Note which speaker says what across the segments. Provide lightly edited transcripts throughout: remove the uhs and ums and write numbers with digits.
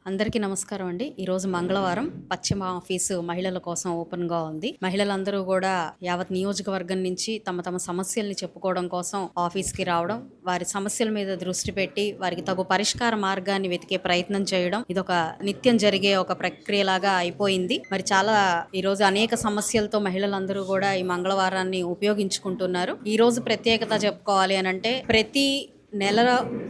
Speaker 1: అందరికీ నమస్కారం అండి. ఈరోజు మంగళవారం పశ్చిమ ఆఫీసు మహిళల కోసం ఓపెన్‌గా ఉంది. మహిళలందరూ కూడా యావత్ నియోజకవర్గం నుంచి తమ తమ సమస్యల్ని చెప్పుకోవడం కోసం ఆఫీస్‌కి రావడం, వారి సమస్యల మీద దృష్టి పెట్టి వారికి తగు పరిష్కార మార్గాన్ని వెతికే ప్రయత్నం చేయడం ఇదొక నిత్యం జరిగే ఒక ప్రక్రియలాగా అయిపోయింది. మరి చాలా ఈరోజు అనేక సమస్యలతో మహిళలందరూ కూడా ఈ మంగళవారాన్ని ఉపయోగించుకుంటున్నారు. ఈరోజు ప్రత్యేకత చెప్పుకోవాలి అనంటే ప్రతి నెల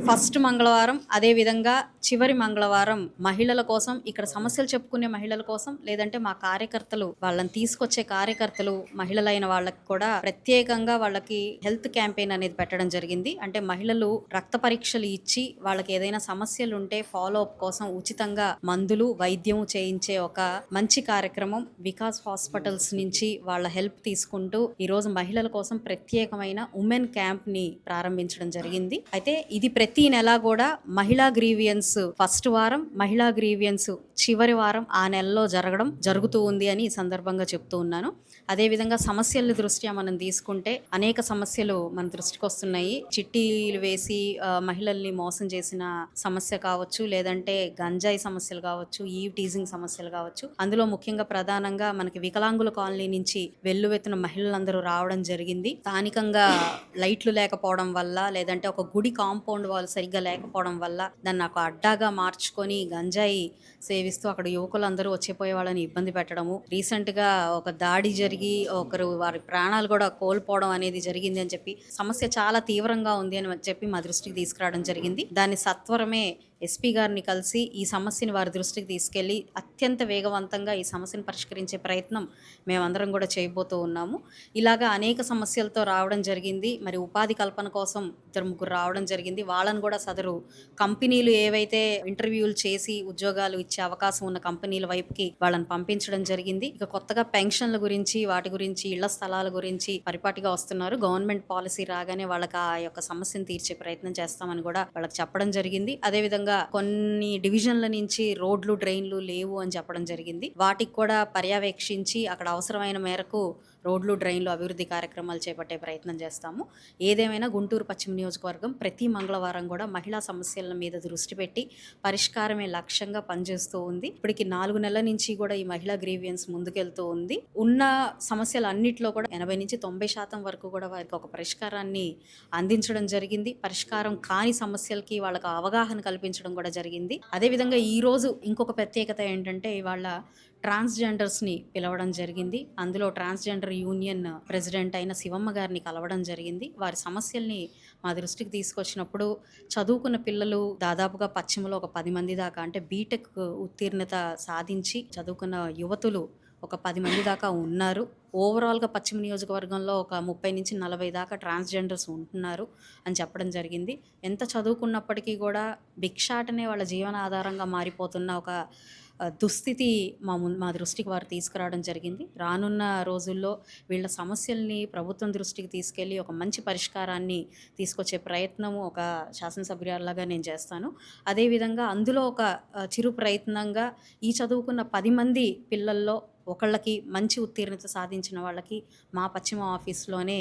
Speaker 1: ఫస్ట్ మంగళవారం, అదేవిధంగా చివరి మంగళవారం మహిళల కోసం, ఇక్కడ సమస్యలు చెప్పుకునే మహిళల కోసం, లేదంటే మా కార్యకర్తలు వాళ్ళని తీసుకొచ్చే కార్యకర్తలు మహిళలైన వాళ్ళకి కూడా ప్రత్యేకంగా వాళ్ళకి హెల్త్ క్యాంపెయిన్ అనేది పెట్టడం జరిగింది. అంటే మహిళలు రక్త పరీక్షలు ఇచ్చి వాళ్ళకి ఏదైనా సమస్యలు ఉంటే ఫాలో అప్ కోసం ఉచితంగా మందులు వైద్యం చేయించే ఒక మంచి కార్యక్రమం వికాస్ హాస్పిటల్స్ నుంచి వాళ్ళ హెల్ప్ తీసుకుంటూ ఈరోజు మహిళల కోసం ప్రత్యేకమైన ఉమెన్ క్యాంప్ ని ప్రారంభించడం జరిగింది. అయితే ఇది ప్రతి నెల కూడా మహిళా గ్రీవియన్స్ ఫస్ట్ వారం, మహిళా గ్రీవియన్స్ చివరి వారం ఆ నెలలో జరుగుతూ ఉంది అని ఈ సందర్భంగా చెప్తూ ఉన్నాను. అదేవిధంగా సమస్యల దృష్ట్యా మనం తీసుకుంటే అనేక సమస్యలు మన దృష్టికి వస్తున్నాయి. చిట్టీలు వేసి మహిళల్ని మోసం చేసిన సమస్య కావచ్చు, లేదంటే గంజాయి సమస్యలు కావచ్చు, ఈవ్ టీజింగ్ సమస్యలు కావచ్చు. అందులో ముఖ్యంగా ప్రధానంగా మనకి వికలాంగుల కాలనీ నుంచి వెల్లువెత్తిన మహిళలందరూ రావడం జరిగింది. స్థానికంగా లైట్లు లేకపోవడం వల్ల, లేదంటే ఒక గుడి కాంపౌండ్ వాళ్ళు సరిగ్గా లేకపోవడం వల్ల దాన్ని ఒక అడ్డాగా మార్చుకొని గంజాయి సేవిస్తూ అక్కడ యువకులందరూ వచ్చిపోయే వాళ్ళని ఇబ్బంది పెట్టడము, రీసెంట్గా ఒక దాడి జరిగి ఒకరు వారి ప్రాణాలు కూడా కోల్పోవడం అనేది జరిగింది అని చెప్పి సమస్య చాలా తీవ్రంగా ఉంది అని చెప్పి మా దృష్టికి తీసుకురావడం జరిగింది. దాన్ని సత్వరమే ఎస్పీ గారిని కలిసి ఈ సమస్యని వారి దృష్టికి తీసుకెళ్లి అత్యంత వేగవంతంగా ఈ సమస్యను పరిష్కరించే ప్రయత్నం మేమందరం కూడా చేయబోతూ ఉన్నాము. ఇలాగా అనేక సమస్యలతో రావడం జరిగింది. మరి ఉపాధి కల్పన కోసం 2-3 రావడం జరిగింది. వాళ్ళని కూడా సదరు కంపెనీలు ఏవైతే ఇంటర్వ్యూలు చేసి ఉద్యోగాలు ఇచ్చే అవకాశం ఉన్న కంపెనీల వైపుకి వాళ్ళని పంపించడం జరిగింది. ఇక కొత్తగా పెన్షన్ల గురించి, వాటి గురించి, ఇళ్ల స్థలాల గురించి పరిపాటిగా వస్తున్నారు. గవర్నమెంట్ పాలసీ రాగానే వాళ్ళకి ఆ యొక్క సమస్యను తీర్చే ప్రయత్నం చేస్తామని కూడా వాళ్ళకి చెప్పడం జరిగింది. అదేవిధంగా కొన్ని డివిజన్ల నుంచి రోడ్లు, డ్రైన్లు లేవు అని చెప్పడం జరిగింది. వాటికి కూడా పర్యవేక్షించి అక్కడ అవసరమైన మేరకు రోడ్లు, డ్రైన్లు అభివృద్ధి కార్యక్రమాలు చేపట్టే ప్రయత్నం చేస్తాము. ఏదేమైనా గుంటూరు పశ్చిమ నియోజకవర్గం ప్రతి మంగళవారం కూడా మహిళా సమస్యల మీద దృష్టి పెట్టి పరిష్కారమే లక్ష్యంగా పనిచేస్తూ ఉంది. ఇప్పటికి 4 నెలల నుంచి కూడా ఈ మహిళా గ్రీవియన్స్ ముందుకెళ్తూ ఉంది. ఉన్న సమస్యలన్నింటిలో కూడా 80-90% వరకు కూడా వారికి ఒక పరిష్కారాన్ని అందించడం జరిగింది. పరిష్కారం కాని సమస్యలకి వాళ్ళకి అవగాహన కల్పించడం కూడా జరిగింది. అదేవిధంగా ఈరోజు ఇంకొక ప్రత్యేకత ఏంటంటే ఇవాళ ట్రాన్స్జెండర్స్ని పిలవడం జరిగింది. అందులో ట్రాన్స్జెండర్ యూనియన్ ప్రెసిడెంట్ అయిన శివమ్మ గారిని కలవడం జరిగింది. వారి సమస్యల్ని మా దృష్టికి తీసుకొచ్చినప్పుడు చదువుకున్న పిల్లలు దాదాపుగా పశ్చిమలో ఒక 10 మంది దాకా, అంటే బీటెక్ ఉత్తీర్ణత సాధించి చదువుకున్న యువతులు ఒక 10 మంది దాకా ఉన్నారు. ఓవరాల్గా పశ్చిమ నియోజకవర్గంలో ఒక 30-40 దాకా ట్రాన్స్జెండర్స్ ఉంటున్నారు అని చెప్పడం జరిగింది. ఎంత చదువుకున్నప్పటికీ కూడా భిక్షాటనే వాళ్ళ జీవనాధారంగా మారిపోతున్న ఒక దుస్థితి మా దృష్టికి వారు తీసుకురావడం జరిగింది. రానున్న రోజుల్లో వీళ్ళ సమస్యల్ని ప్రభుత్వం దృష్టికి తీసుకెళ్ళి ఒక మంచి పరిష్కారాన్ని తీసుకొచ్చే ప్రయత్నము ఒక శాసనసభ్యురాలిలాగా నేను చేస్తాను. అదేవిధంగా అందులో ఒక చిరు ప్రయత్నంగా ఈ చదువుకున్న 10 మంది పిల్లల్లో ఒకళ్ళకి మంచి ఉత్తీర్ణత సాధించిన వాళ్ళకి మా పశ్చిమ ఆఫీస్లోనే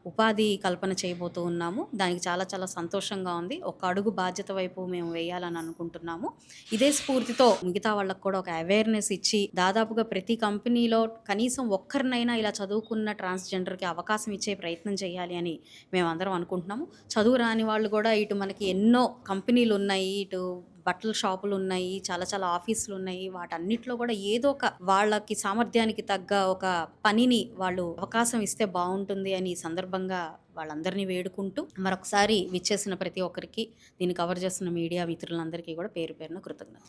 Speaker 1: ఉపాధి కల్పన చేయబోతూ ఉన్నాము. దానికి చాలా చాలా సంతోషంగా ఉంది. ఒక అడుగు బాధ్యత వైపు మేము వేయాలని అనుకుంటున్నాము. ఇదే స్ఫూర్తితో మిగతా వాళ్ళకు కూడా ఒక అవేర్నెస్ ఇచ్చి దాదాపుగా ప్రతి కంపెనీలో కనీసం ఒక్కరినైనా ఇలా చదువుకున్న ట్రాన్స్జెండర్కి అవకాశం ఇచ్చే ప్రయత్నం చేయాలి అని మేమందరం అనుకుంటున్నాము. చదువు రాని వాళ్ళు కూడా ఇటు మనకి ఎన్నో కంపెనీలు ఉన్నాయి, ఇటు బట్టల షాపులు ఉన్నాయి, చాలా చాలా ఆఫీసులు ఉన్నాయి. వాటన్నిటిలో కూడా ఏదో ఒక వాళ్ళకి సామర్థ్యానికి తగ్గ ఒక పనిని వాళ్ళు అవకాశం ఇస్తే బాగుంటుంది అని ఈ సందర్భంగా వాళ్ళందరినీ వేడుకుంటూ మరొకసారి విచ్చేసిన ప్రతి ఒక్కరికి, దీన్ని కవర్ చేస్తున్న మీడియా మిత్రులందరికీ కూడా పేరు పేరున కృతజ్ఞతలు.